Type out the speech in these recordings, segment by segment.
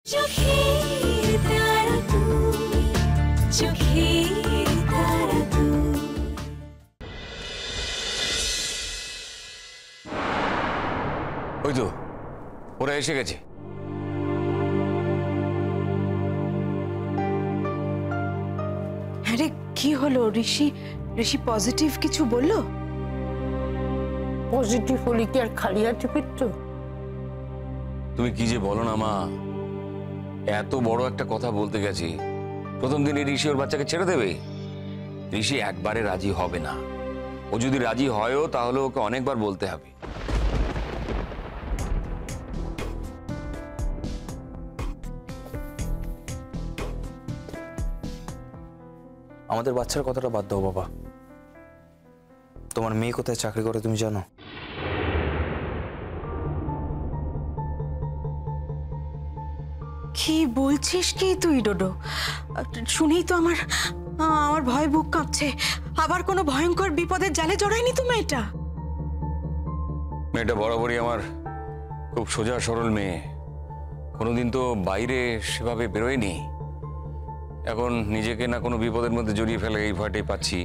ওই তো ওরা এসে গেছে। আরে কি হলো? ঋষি পজিটিভ কিছু বললো? পজিটিভ হলে কি আর খালি হাতে ফিরতো? তুমি কি যে বলো না মা, এত বড় একটা কথা বলতে গেছি, প্রথম দিনে ঋষি ওর বাচ্চাকে ছেড়ে দেবে? ঋষি একবারে রাজি হবে না। ও যদি রাজি হয়ও তাহলে ওকে অনেকবার বলতে হবে। আমাদের বাচ্চার কথাটা বাদ দাও বাবা। তোমার মেয়ে কোথায় চাকরি করে তুমি জানো? কি বলছিস কি তুই ডোডো? শুনেই তো আমার ভয় বুক কাঁপছে। আবার কোনো ভয়ঙ্কর বিপদের জালে জড়ায়নি তো মেয়েটা? মেয়েটা বরাবরই আমার খুব সোজা সরল মেয়ে, কোনোদিন তো বাইরে সেভাবে বেরোয়নি। এখন নিজেকে না কোনো বিপদের মধ্যে জড়িয়ে ফেলে এই ভয়টাই পাচ্ছি।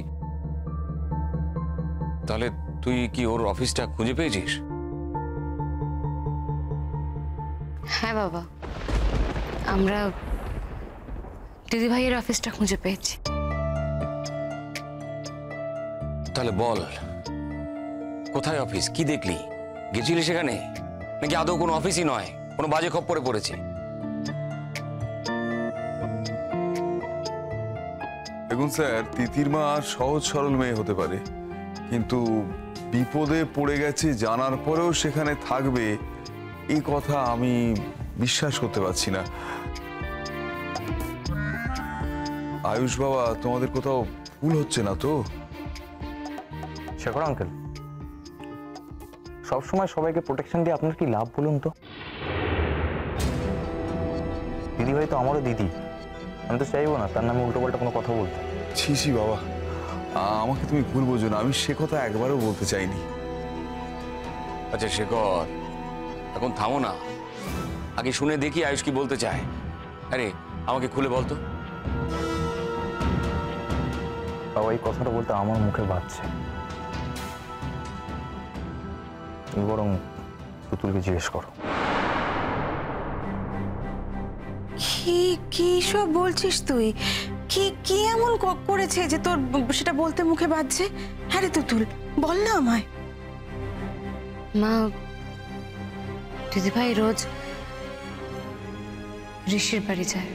তাহলে তুই কি ওর অফিসটা খুঁজে পেয়েছিস? হ্যাঁ বাবা, আমরা দিদি ভাইয়ের অফিসটা খুঁজে পেয়েছি। তাহলে বল, কোথায় অফিস? কি দেখলি? গেছিলি সেখানে, নাকি আদৌ কোনো অফিসই নয়, কোনো বাজে খপ্পরে পড়েছে? দেখুন স্যার, তিতির মা সহজ সরল মেয়ে হতে পারে, কিন্তু বিপদে পড়ে গেছে জানার পরেও সেখানে থাকবে এই কথা আমি বিশ্বাস করতে পারছি না। আয়ুষ বাবা, তোমাদের কোথাও ভুল হচ্ছে না তো? শেখর আঙ্কেল, সবসময় সবাইকে প্রোটেকশন দিয়ে আপনার কি লাভ বলুন তো? দিদি ভাই তো আমারও দিদি, আমি তো চাইবো না তার নামে উল্টোপাল্টা কোনো কথা বলতে। ছি ছি বাবা, আমাকে তুমি ভুল বোঝো না, আমি সে কথা একবারও বলতে চাইনি। আচ্ছা শেখর, এখন থামো না, আগে শুনে দেখি আয়ুষ কি বলতে চায়। আরে আমাকে খুলে বলতো। বাবা, এই কথাটা বলতে আমার মুখে বাজছে, তুমি বরং পুতুলকে জিজ্ঞেস করো। কি সব বলছিস তুই? কি এমন করেছে যে তোর সেটা বলতে মুখে বাজছে? হ্যাঁ রে তুতুল, বল না আমায়। মা, দিদি ভাই রোজ ঋষির বাড়ি যায়।